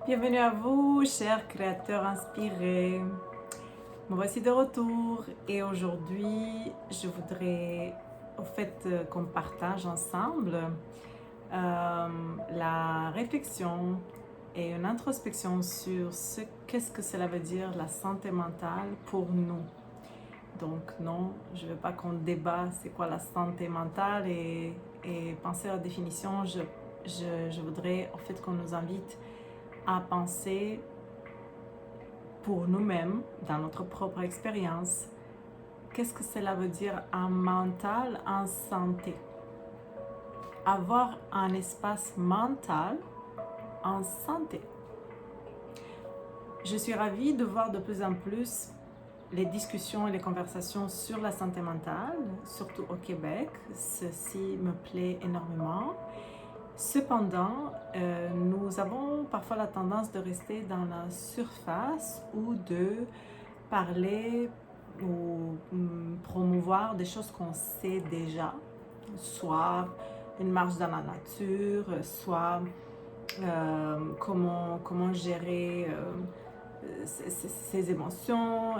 Bienvenue à vous, chers créateurs inspirés. Me voici de retour et aujourd'hui, je voudrais qu'on partage ensemble la réflexion et une introspection sur qu'est-ce que cela veut dire la santé mentale pour nous. Donc non, je ne veux pas qu'on débat c'est quoi la santé mentale et penser à la définition. Je voudrais qu'on nous invite à penser pour nous-mêmes, dans notre propre expérience, qu'est-ce que cela veut dire un mental en santé. Avoir un espace mental en santé. Je suis ravie de voir de plus en plus les discussions et les conversations sur la santé mentale, surtout au Québec. Ceci me plaît énormément. Cependant, nous avons parfois la tendance de rester dans la surface ou de parler ou promouvoir des choses qu'on sait déjà, soit une marche dans la nature, soit comment gérer ses émotions.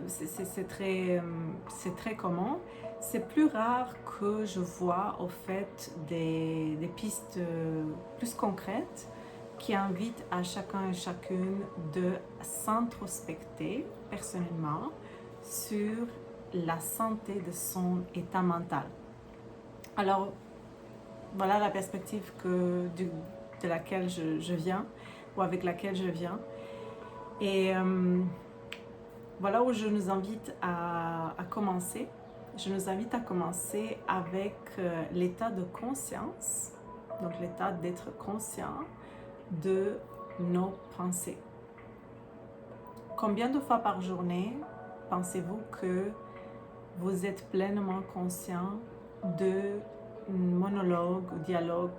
C'est très commun. C'est plus rare que je vois au fait des pistes plus concrètes qui invitent à chacun et chacune de s'introspecter personnellement sur la santé de son état mental. Alors, voilà la perspective de laquelle je viens, ou avec laquelle je viens. Et voilà où je nous invite à commencer. Je nous invite à commencer avec l'état de conscience, donc l'état d'être conscient de nos pensées. Combien de fois par journée pensez-vous que vous êtes pleinement conscient de monologue ou dialogue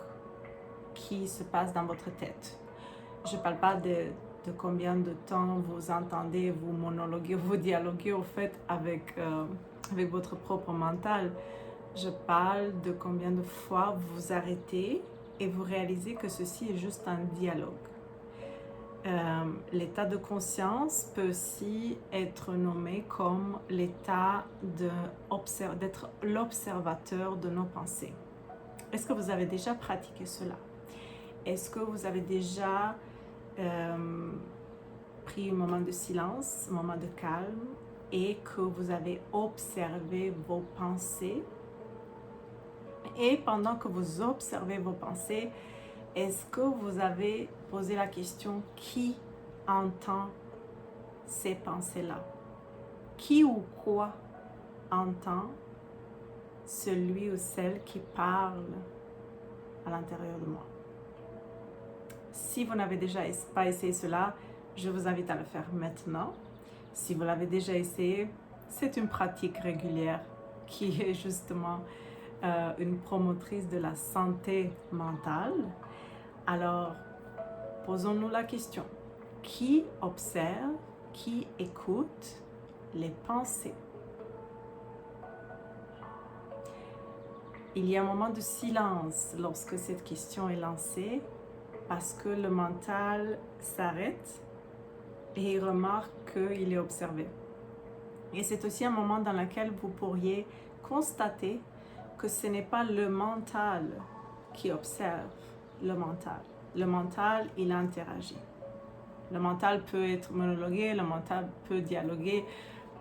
qui se passe dans votre tête? Je ne parle pas de combien de temps vous entendez, vous monologuer, vous dialoguer au fait avec votre propre mental. Je parle de combien de fois vous arrêtez et vous réalisez que ceci est juste un dialogue. L'état de conscience peut aussi être nommé comme l'état d'être l'observateur de nos pensées. Est-ce que vous avez déjà pratiqué cela? Est-ce que vous avez déjà pris un moment de silence, un moment de calme et que vous avez observé vos pensées? Et pendant que vous observez vos pensées, est-ce que vous avez posé la question qui entend ces pensées-là? Qui ou quoi entend celui ou celle qui parle à l'intérieur de moi? Si vous n'avez déjà pas essayé cela, je vous invite à le faire maintenant. Si vous l'avez déjà essayé, c'est une pratique régulière qui est justement une promotrice de la santé mentale. Alors, posons-nous la question. Qui observe, qui écoute les pensées? Il y a un moment de silence lorsque cette question est lancée parce que le mental s'arrête et il remarque qu'il est observé. Et c'est aussi un moment dans lequel vous pourriez constater que ce n'est pas le mental qui observe le mental. Le mental, il interagit. Le mental peut être monologué, le mental peut dialoguer,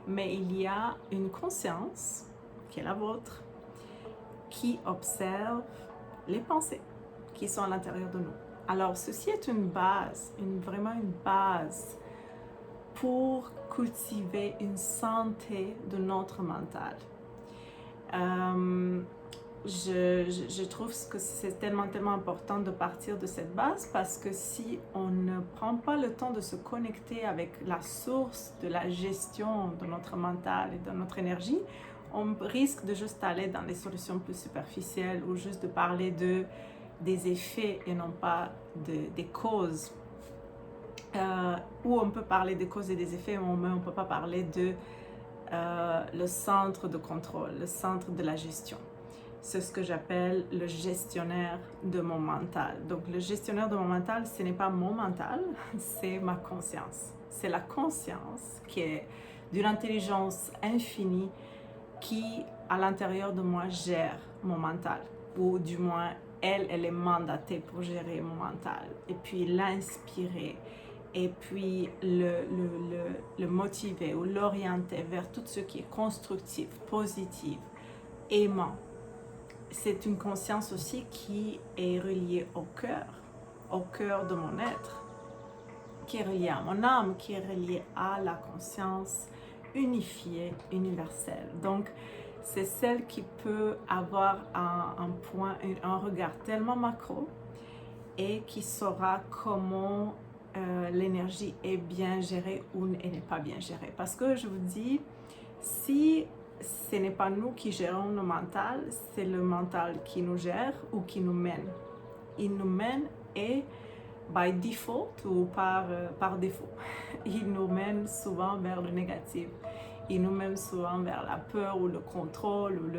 mais il y a une conscience, qui est la vôtre, qui observe les pensées qui sont à l'intérieur de nous. Alors, ceci est une base, vraiment une base pour cultiver une santé de notre mental. Je trouve que c'est tellement important de partir de cette base parce que si on ne prend pas le temps de se connecter avec la source de la gestion de notre mental et de notre énergie, on risque de juste aller dans les solutions plus superficielles ou juste de parler des effets et non pas des causes. Ou on peut parler des causes et des effets, mais on ne peut pas parler de le centre de contrôle, le centre de la gestion. c'est ce que j'appelle le gestionnaire de mon mental. Donc le gestionnaire de mon mental, ce n'est pas mon mental, c'est ma conscience. C'est la conscience qui est d'une intelligence infinie qui, à l'intérieur de moi, gère mon mental. Ou du moins, elle est mandatée pour gérer mon mental. Et puis l'inspirer. Et puis le motiver ou l'orienter vers tout ce qui est constructif, positif, aimant. C'est une conscience aussi qui est reliée au cœur de mon être, qui est reliée à mon âme, qui est reliée à la conscience unifiée, universelle. Donc, c'est celle qui peut avoir un regard tellement macro et qui saura comment l'énergie est bien gérée ou elle n'est pas bien gérée. Parce que je vous dis, si ce n'est pas nous qui gérons le mental, c'est le mental qui nous gère ou qui nous mène. Il nous mène et by default ou par défaut, il nous mène souvent vers le négatif. Il nous mène souvent vers la peur ou le contrôle ou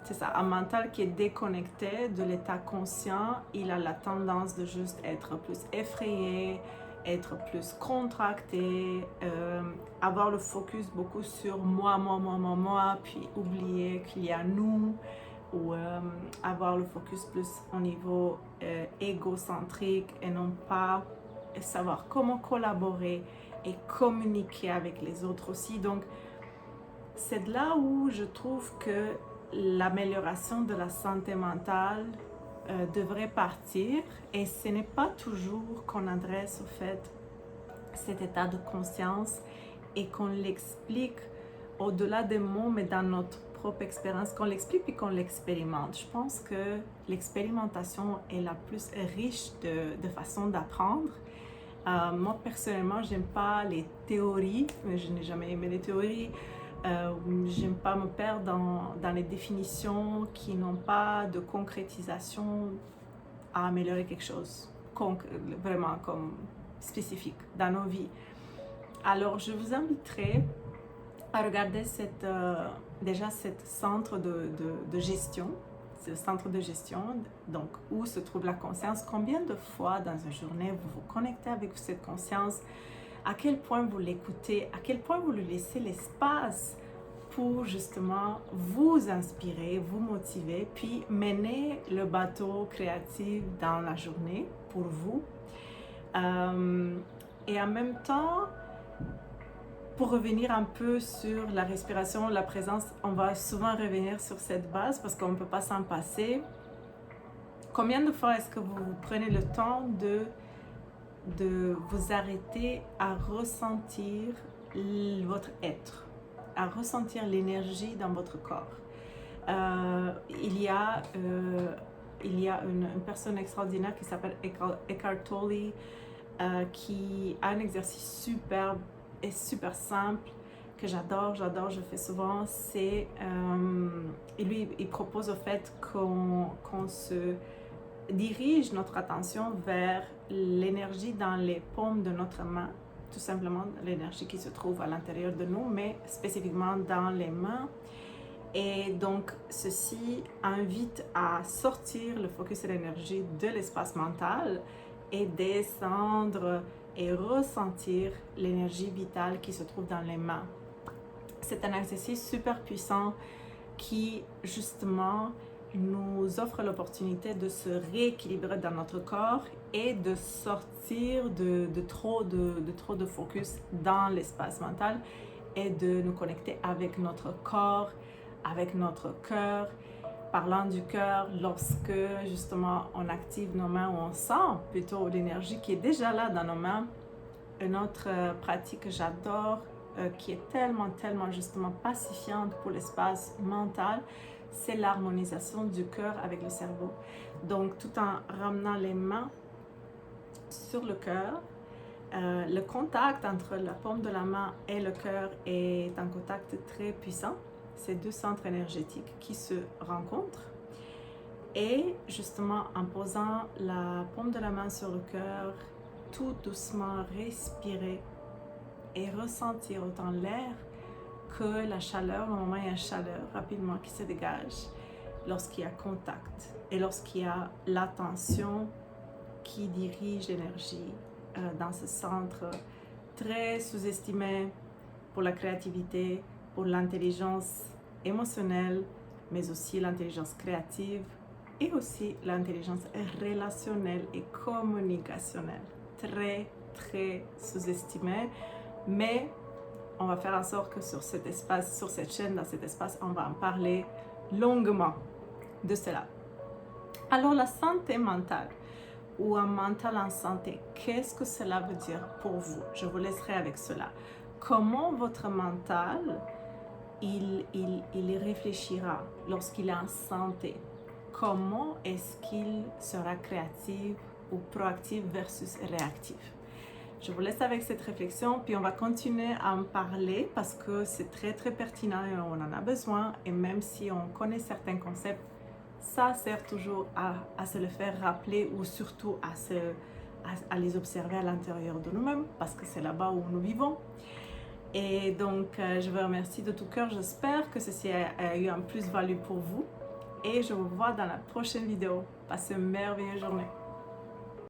c'est ça, un mental qui est déconnecté de l'état conscient, il a la tendance de juste être plus effrayé, être plus contracté, avoir le focus beaucoup sur moi, puis oublier qu'il y a nous, ou avoir le focus plus au niveau égocentrique et non pas savoir comment collaborer et communiquer avec les autres aussi. Donc, c'est de là où je trouve que l'amélioration de la santé mentale devrait partir, et ce n'est pas toujours qu'on adresse au fait cet état de conscience et qu'on l'explique au-delà des mots, mais dans notre propre expérience, qu'on l'explique puis qu'on l'expérimente. Je pense que l'expérimentation est la plus riche de façons d'apprendre. Moi, personnellement, j'aime pas les théories, mais je n'ai jamais aimé les théories. J'aime pas me perdre dans les définitions qui n'ont pas de concrétisation à améliorer quelque chose, vraiment comme spécifique dans nos vies. Alors, je vous inviterai à regarder déjà cet centre de gestion, ce centre de gestion, donc où se trouve la conscience. Combien de fois dans une journée vous vous connectez avec cette conscience? À quel point vous l'écoutez? À quel point vous lui laissez l'espace pour justement vous inspirer, vous motiver, puis mener le bateau créatif dans la journée pour vous. Et en même temps, pour revenir un peu sur la respiration, la présence, on va souvent revenir sur cette base parce qu'on ne peut pas s'en passer. Combien de fois est-ce que vous prenez le temps de vous arrêter à ressentir votre être, à ressentir l'énergie dans votre corps? Il y a une personne extraordinaire qui s'appelle Eckhart Tolle qui a un exercice superbe et super simple que j'adore, je fais souvent. C'est lui, il propose au fait qu'on se dirige notre attention vers l'énergie dans les paumes de notre main, tout simplement l'énergie qui se trouve à l'intérieur de nous, mais spécifiquement dans les mains. Et donc, ceci invite à sortir le focus et l'énergie de l'espace mental et descendre et ressentir l'énergie vitale qui se trouve dans les mains. C'est un exercice super puissant qui, justement, nous offre l'opportunité de se rééquilibrer dans notre corps et de sortir de trop de focus dans l'espace mental et de nous connecter avec notre corps, avec notre cœur. Parlant du cœur, lorsque justement on active nos mains, ou on sent plutôt l'énergie qui est déjà là dans nos mains. Une autre pratique que j'adore, qui est tellement justement pacifiante pour l'espace mental, c'est l'harmonisation du cœur avec le cerveau. Donc, tout en ramenant les mains sur le cœur, le contact entre la paume de la main et le cœur est un contact très puissant. C'est deux centres énergétiques qui se rencontrent. Et justement, en posant la paume de la main sur le cœur, tout doucement respirer et ressentir autant l'air que la chaleur, normalement il y a une chaleur rapidement qui se dégage lorsqu'il y a contact et lorsqu'il y a l'attention qui dirige l'énergie dans ce centre très sous-estimé pour la créativité, pour l'intelligence émotionnelle, mais aussi l'intelligence créative et aussi l'intelligence relationnelle et communicationnelle. Très, très sous-estimé, mais on va faire en sorte que sur cet espace, sur cette chaîne, dans cet espace, on va en parler longuement de cela. Alors la santé mentale ou un mental en santé, qu'est-ce que cela veut dire pour vous? Je vous laisserai avec cela. Comment votre mental, il réfléchira lorsqu'il est en santé? Comment est-ce qu'il sera créatif ou proactif versus réactif? Je vous laisse avec cette réflexion, puis on va continuer à en parler parce que c'est très très pertinent et on en a besoin. Et même si on connaît certains concepts, ça sert toujours à se le faire rappeler ou surtout à les observer à l'intérieur de nous-mêmes parce que c'est là-bas où nous vivons. Et donc, je vous remercie de tout cœur. J'espère que ceci a eu un plus-value pour vous. Et je vous vois dans la prochaine vidéo. Passez une merveilleuse journée.